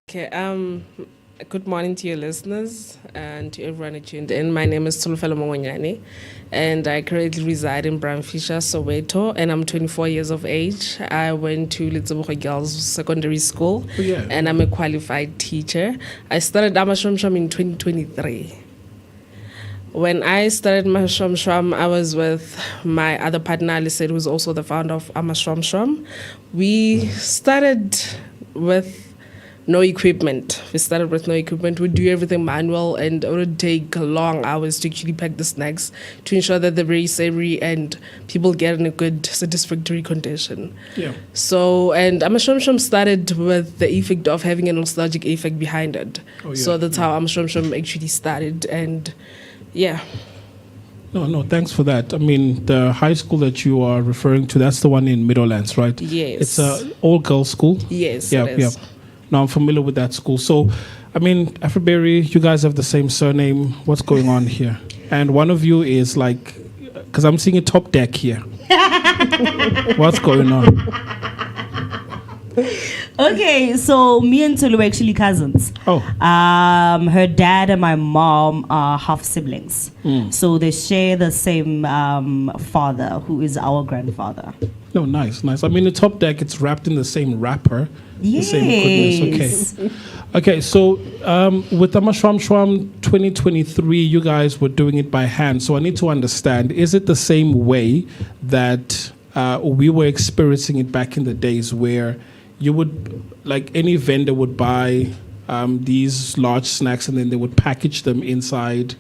Okay, good morning to your listeners and to everyone who tuned in. My name is Tulufelo Mongonyane, and I currently reside in Bramfisher, Soweto, and I'm 24 years of age. I went to Litsobuga Girls Secondary School, and I'm a qualified teacher. I started AmaShwamShwam in 2023. When I started AmaShwamShwam, I was with my other partner, Alice, who's also the founder of AmaShwamShwam. We started with no equipment. We started with no equipment. We do everything manual, and it would take long hours to actually pack the snacks to ensure that they're very savory and people get in a good, satisfactory condition. Yeah. So, and AmaShwamShwam started with the effect of having a nostalgic effect behind it. Oh, yeah. So that's how AmaShwamShwam actually started, and yeah. No, thanks for that. I mean, the high school that you are referring to, that's the one in Meadowlands, right? Yes. It's a all-girls school? Yes, Yeah, it is. yeah. Now I'm familiar with that school. So, I mean, Afroberry, you guys have the same surname. What's going on here? And one of you is like, because I'm seeing a top deck here. What's going on? Okay, so me and Tulu are actually cousins. Oh. Her dad and my mom are half siblings. So they share the same father, who is our grandfather. No, nice. I mean, the top deck, it's wrapped in the same wrapper. Yes. The same goodness. Okay, so with AmaShwamShwam 2023, you guys were doing it by hand. So I need to understand, is it the same way that we were experiencing it back in the days where you would, like any vendor would buy these large snacks and then they would package them inside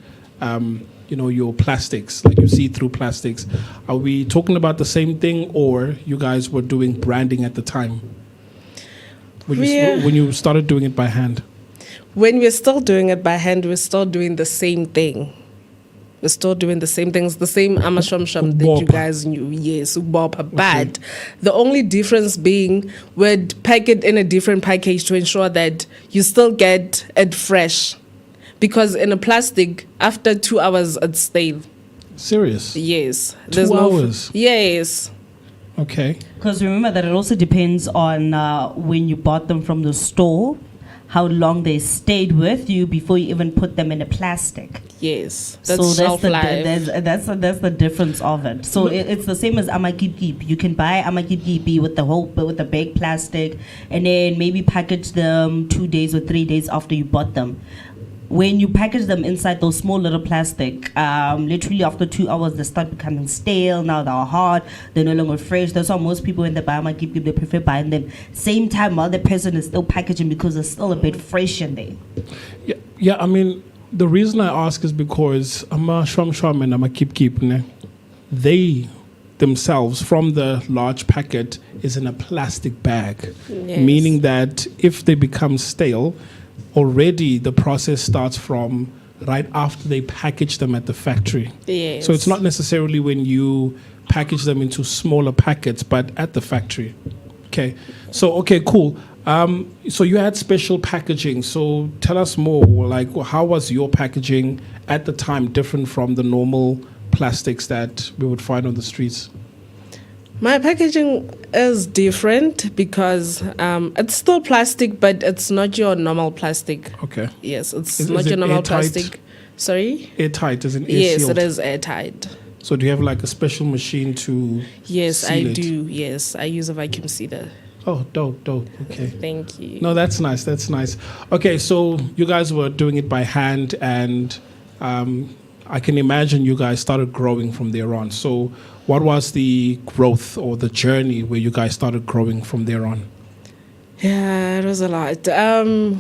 your plastics, like you see through plastics? Are we talking about the same thing, or you guys were doing branding at the time when you started doing it by hand? When we're still doing it by hand, we're still doing the same thing. We're still doing the same things, the same AmaShwamShwam that you guys knew. Yes, Ubopha. But the only difference being we'd pack it in a different package to ensure that you still get it fresh. Because in a plastic, after 2 hours, it's stale. Serious? Yes. 2 hours? Yes. Okay. Because remember that it also depends on when you bought them from the store, how long they stayed with you before you even put them in a plastic. Yes. That's shelf life. that's the difference of it. So it's the same as AmaKip. You can buy AmaKip with the big plastic, and then maybe package them 2 days or 3 days after you bought them. When you package them inside those small little plastic, literally after 2 hours, they start becoming stale. Now they're hard. They're no longer fresh. That's why most people when they buy AmaKip, they prefer buying them same time while the person is still packaging, because it's still a bit fresh in there. Yeah. I mean, the reason I ask is because AmaShwamShwam and AmaKip, they themselves from the large packet is in a plastic bag, meaning that if they become stale, already the process starts from right after they package them at the factory. Yes. So it's not necessarily when you package them into smaller packets, but at the factory. Okay. So, okay, cool. So you had special packaging. So tell us more, like how was your packaging at the time different from the normal plastics that we would find on the streets? My packaging is different because it's still plastic, but it's not your normal plastic. Okay. Yes, it's Is not it your normal airtight? plastic. Sorry? Airtight, as in air Yes, sealed? it is airtight. So do you have like a special machine to Yes, seal I it? do. Yes, I use a vacuum sealer. Oh, dope. Okay. Thank you. No, that's nice. Okay, so you guys were doing it by hand, and I can imagine you guys started growing from there on. So what was the growth or the journey where you guys started growing from there on? Yeah, it was a lot.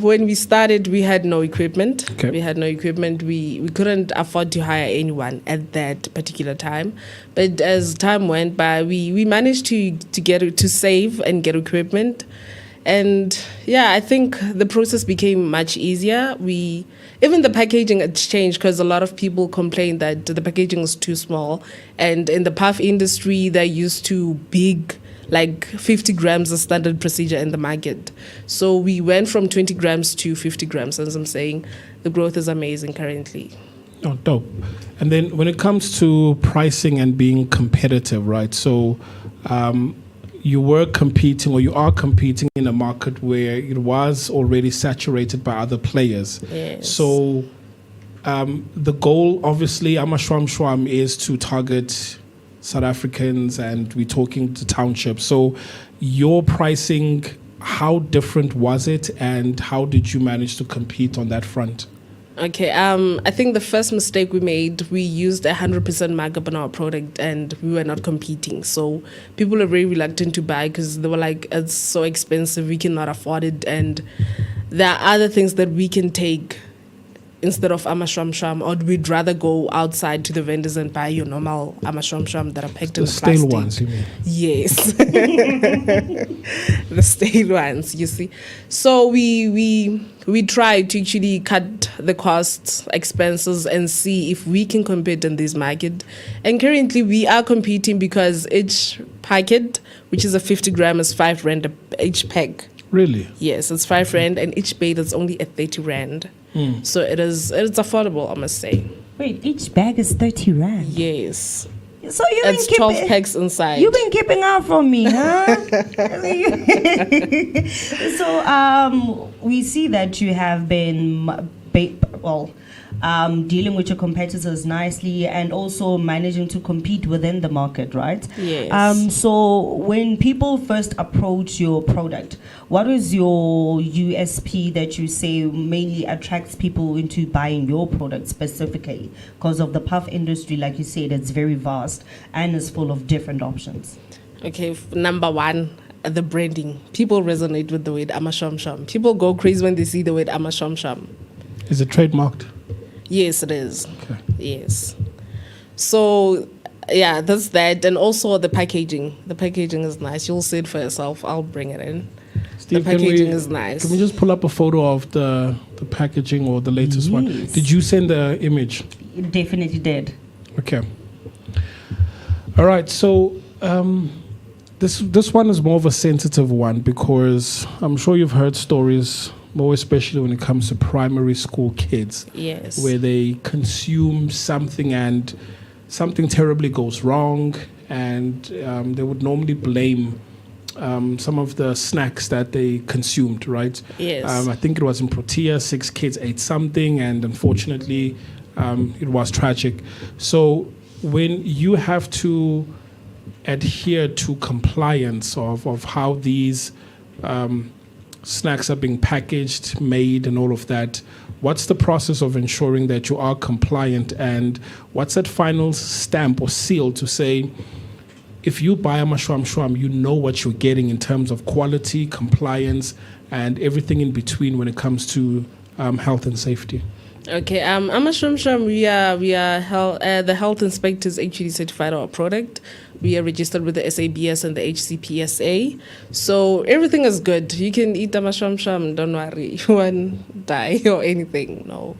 When we started, we had no equipment. Okay. We had no equipment. We couldn't afford to hire anyone at that particular time. But as time went by, we managed to save and get equipment. And yeah, I think the process became much easier. Even the packaging had changed because a lot of people complained that the packaging was too small. And in the puff industry, they're used to big, like 50 grams, a standard procedure in the market. So we went from 20 grams to 50 grams. As I'm saying, the growth is amazing currently. Oh, dope. And then when it comes to pricing and being competitive, right? So you were competing, or you are competing in a market where it was already saturated by other players. Yes. So the goal, obviously, AmaShwamShwam, is to target South Africans, and we're talking to Township. So your pricing, how different was it, and how did you manage to compete on that front? Okay, I think the first mistake we made, we used 100% markup on our product, and we were not competing. So people were very reluctant to buy because they were like, it's so expensive, we cannot afford it. And there are other things that we can take instead of AmaShwamShwam, or we'd rather go outside to the vendors and buy your normal AmaShwamShwam that are packed in The plastic. stale ones, you mean? Yes. The stale ones, you see. So we tried to actually cut the costs, expenses, and see if we can compete in this market. And currently we are competing because each packet, which is a 50 gram, is 5 rand each pack. Really? Yes, it's 5 rand, and each bait is only at 30 rand. So it's affordable, I must say. Wait, each bag is 30 rand. Yes. So you've It's been 12 packs inside. You've been keeping out from me, huh? So we see that you have been dealing with your competitors nicely, and also managing to compete within the market, right? Yes. So when people first approach your product, what is your USP that you say mainly attracts people into buying your product specifically? Because of the puff industry, like you said, it's very vast and is full of different options. Okay, number one, the branding. People resonate with the word AmaShwamShwam. People go crazy when they see the word AmaShwamShwam. Is it trademarked? Yes, it is. Okay. Yes. So, yeah, that's that. And also the packaging. The packaging is nice. You'll see it for yourself. I'll bring it in. Steve, the packaging is nice. Can we just pull up a photo of the packaging, or the latest one? Yes. Did you send the image? It definitely did. Okay. All right. So this one is more of a sensitive one, because I'm sure you've heard stories, more especially when it comes to primary school kids, Yes. where they consume something and something terribly goes wrong, and they would normally blame some of the snacks that they consumed, right? Yes. I think it was in Protea, 6 kids ate something, and unfortunately it was tragic. So when you have to adhere to compliance of how these snacks are being packaged, made, and all of that, what's the process of ensuring that you are compliant, and what's that final stamp or seal to say, if you buy AmaShwamShwam, you know what you're getting in terms of quality, compliance, and everything in between when it comes to health and safety? Okay, AmaShwamShwam, we are the health inspectors actually certified our product. We are registered with the SABS and the HCPSA, so everything is good. You can eat AmaShwamShwam, don't worry, you won't die or anything. No.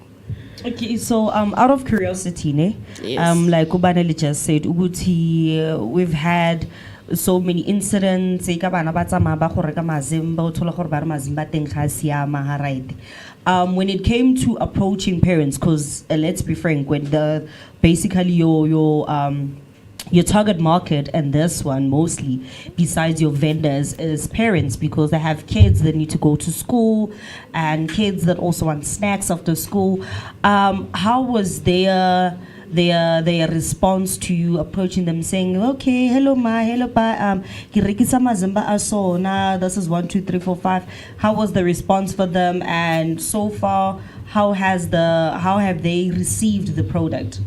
Okay, so out of curiosity, Yes. like Ubaneli just said, we've had so many incidents. When it came to approaching parents, because let's be frank, when basically your target market, and this one mostly, besides your vendors, is parents, because they have kids that need to go to school and kids that also want snacks after school. How was their response to you approaching them, saying, okay, hello ma, hello pa, ke rekisa mazimba a sona, this is 1 2 3 4 5. How was the response for them, and so far how have they received the product?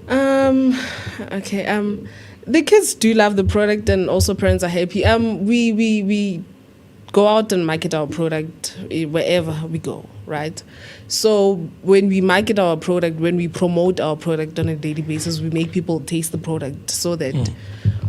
Okay. The kids do love the product, and also parents are happy. We go out and market our product wherever we go, right? So when we market our product, when we promote our product on a daily basis, we make people taste the product so that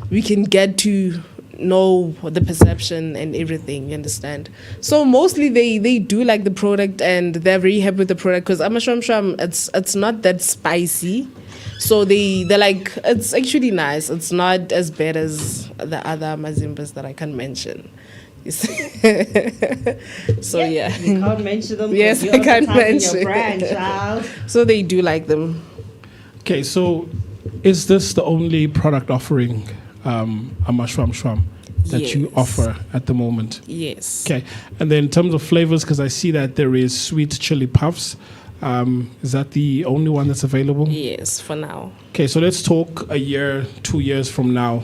we can get to know the perception and everything, you understand? So mostly they do like the product, and they're very happy with the product, because AmaShwamShwam, it's not that spicy. So they're like, it's actually nice. It's not as bad as the other mazimbas that I can mention. You see? So yeah. You can't mention them. Yes, you're I can't advertising mention. your brand, child. So they do like them. Okay, so is this the only product offering AmaShwamShwam that you Yes. offer at the moment? Yes. Okay, and then in terms of flavors, because I see that there is sweet chili puffs. Is that the only one that's available? Yes, for now. Okay, so let's talk a year, 2 years from now.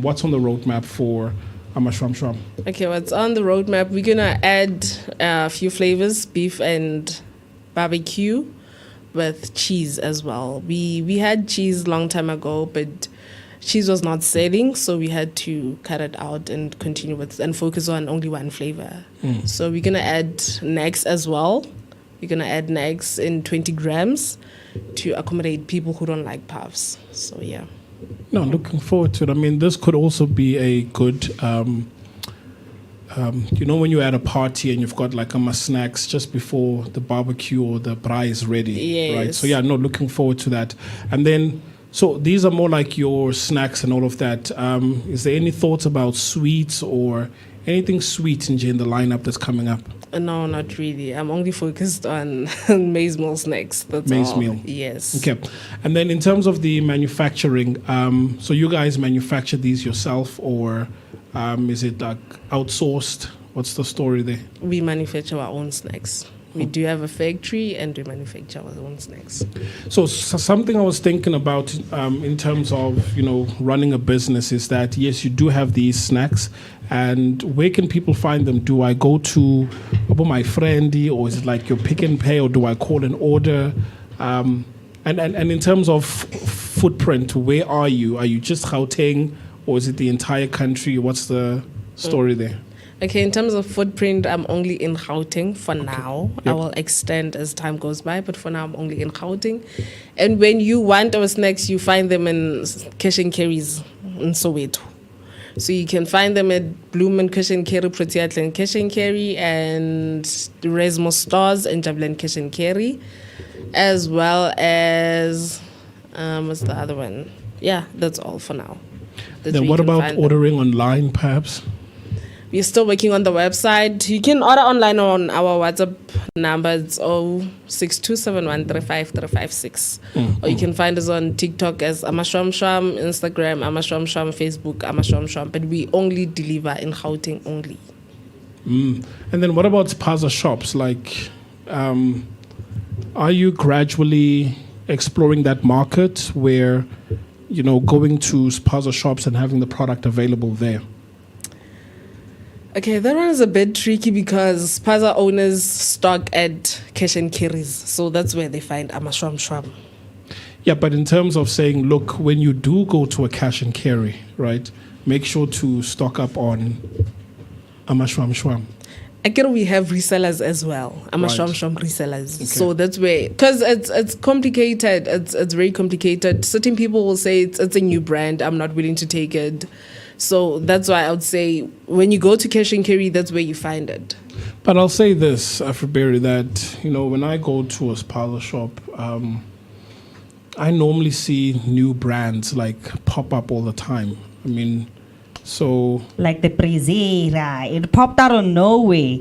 What's on the roadmap for AmaShwamShwam? Okay, what's on the roadmap? We're gonna add a few flavors, beef and barbecue, with cheese as well. We had cheese long time ago, but cheese was not selling, so we had to cut it out and continue with and focus on only one flavor. So we're gonna add necks as well. We're gonna add necks in 20 grams to accommodate people who don't like puffs. So yeah. No, looking forward to it. I mean, this could also be a good, when you're at a party and you've got like snacks just before the barbecue or the braai is ready, right? Yes. So yeah, no, looking forward to that. And then, so these are more like your snacks and all of that. Is there any thoughts about sweets or anything sweet in the lineup that's coming up? No, not really. I'm only focused on maize meal snacks. That's Maize all. meal. Yes. Okay. And then in terms of the manufacturing, so you guys manufacture these yourself or is it like outsourced? What's the story there? We manufacture our own snacks. We do have a factory and we manufacture our own snacks. So something I was thinking about in terms of, running a business is that, yes, you do have these snacks. And where can people find them? Do I go to my friendy, or is it like your pick and pay, or do I call an order? And in terms of footprint, where are you? Are you just Gauteng, or is it the entire country? What's the story there? Okay, in terms of footprint, I'm only in Gauteng for now. Yep. I will extend as time goes by, but for now I'm only in Gauteng. And when you want our snacks, you find them in cash and carries in Soweto. So you can find them at Bloom and Cash and Carry, Protea and Cash and Carry, and the Resmo stores and Javelin Cash and Carry, as well as what's the other one? Yeah, that's all for now. That's Then where what you can about find them. ordering online, perhaps? We're still working on the website. You can order online on our WhatsApp number. It's 0627135356. Or you can find us on TikTok as AmaShwamShwam, Instagram AmaShwamShwam, Facebook AmaShwamShwam. But we only deliver in Gauteng only. And then what about spaza shops? Like, are you gradually exploring that market where, going to spaza shops and having the product available there? Okay, that one is a bit tricky because Spaza owners stock at cash and carries. So that's where they find AmaShwamShwam. Yeah, but in terms of saying, look, when you do go to a cash and carry, right, make sure to stock up on AmaShwamShwam. Again, we have resellers as well, AmaShwamShwam resellers. Okay. So that's where, because it's complicated. It's very complicated. Certain people will say it's a new brand. I'm not willing to take it. So that's why I would say when you go to cash and carry, that's where you find it. But I'll say this, Afroberry, that, when I go to a spaza shop, I normally see new brands like pop up all the time. I mean, so... Like the Prezera, it popped out of nowhere.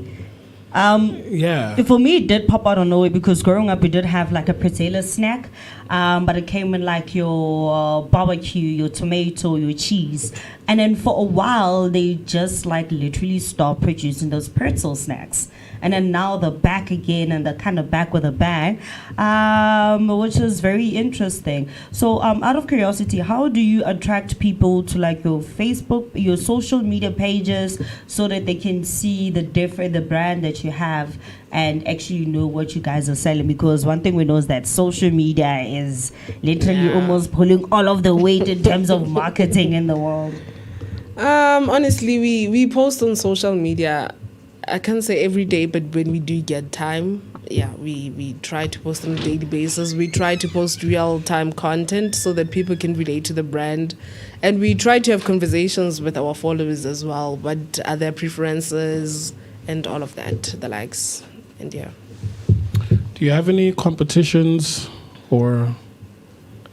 Yeah. For me, it did pop out of nowhere because growing up, we did have like a Prezela snack, but it came in like your barbecue, your tomato, your cheese. And then for a while, they just like literally stopped producing those pretzel snacks. And then now they're back again, and they're kind of back with a bang, which is very interesting. So out of curiosity, how do you attract people to like your Facebook, your social media pages, so that they can see the brand that you have and actually know what you guys are selling? Because one thing we know is that social media is literally almost pulling all of the weight in terms of marketing in the world. Honestly, we post on social media. I can't say every day, but when we do get time, we try to post on a daily basis. We try to post real-time content so that people can relate to the brand. And we try to have conversations with our followers as well. What are their preferences and all of that, the likes, and yeah. Do you have any competitions or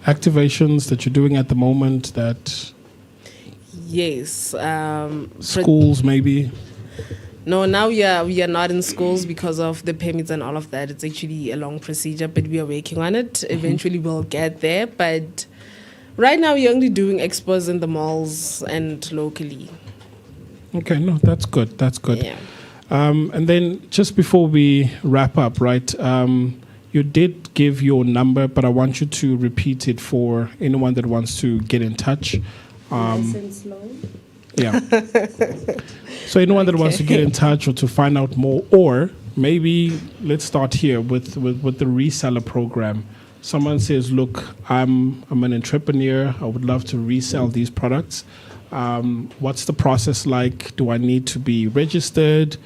activations that you're doing at the moment that... Yes. Schools, maybe? No, now we are not in schools because of the permits and all of that. It's actually a long procedure, but we are working on it. Eventually we'll get there, but Right now, we're only doing expos in the malls and locally. Okay, no, that's good. That's good. Yeah. And then just before we wrap up, right? You did give your number, but I want you to repeat it for anyone that wants to get in touch. License loan. Yeah. So anyone that wants to get in touch or to find out more, or maybe let's start here with the reseller program. Someone says, "Look, I'm an entrepreneur. I would love to resell these products. What's the process like? Do I need to be registered?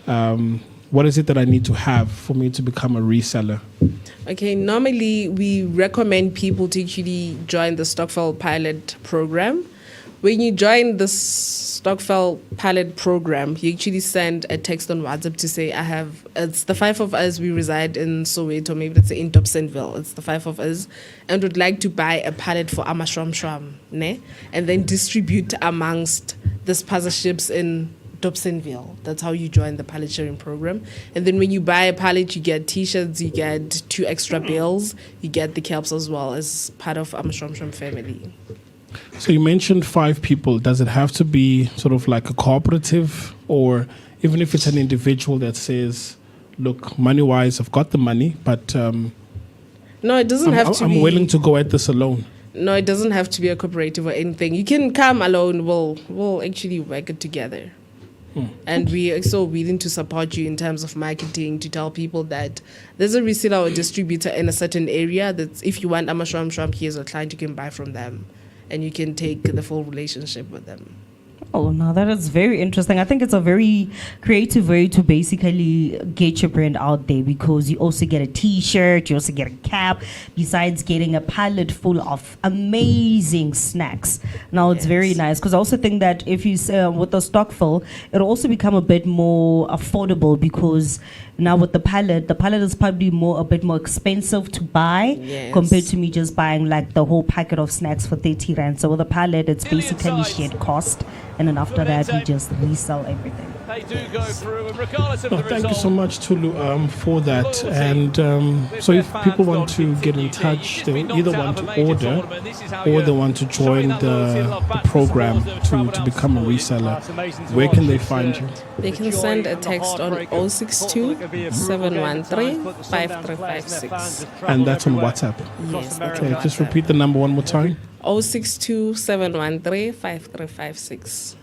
What is it that I need to have for me to become a reseller?" Okay, normally we recommend people to actually join the Stockfell pilot program. When you join the Stockfell pilot program, you actually send a text on WhatsApp to say, it's the 5 of us, we reside in Soweto, maybe let's say in Dobsonville. It's the 5 of us, and would like to buy a pallet for AmaShwamShwam, ne? And then distribute amongst the sponsorships in Dobsonville. That's how you join the pallet sharing program. And then when you buy a pallet, you get t-shirts, you get 2 extra bills, you get the caps as well as part of AmaShwamShwam family. So you mentioned 5 people. Does it have to be sort of like a cooperative, or even if it's an individual that says, "Look, money-wise, I've got the money, but No, it doesn't have to be. I'm willing to go at this alone." No, it doesn't have to be a cooperative or anything. You can come alone. We'll actually work it together. And we are so willing to support you in terms of marketing, to tell people that there's a reseller or distributor in a certain area that if you want AmaShwamShwam, here's a client, you can buy from them. And you can take the full relationship with them. Oh, no, that is very interesting. I think it's a very creative way to basically get your brand out there, because you also get a t-shirt, you also get a cap, besides getting a pallet full of amazing snacks. Now, it's very nice, because I also think that if you with the stock fill, it'll also become a bit more affordable, because now with the pallet is probably a bit more expensive to buy compared to me just buying like the whole packet of snacks for 30 rand. So with a pallet, it's basically shared cost. And then after that, we just resell everything. They do go through, and regardless of the result, thank you so much, Tulu, for that. And so if people want to get in touch, they either want to order or they want to join the program to become a reseller. Where can they find you? They can send a text on 062 713 5356. And that's on WhatsApp. Yes. Okay, just repeat the number one more time. 062 713 5356.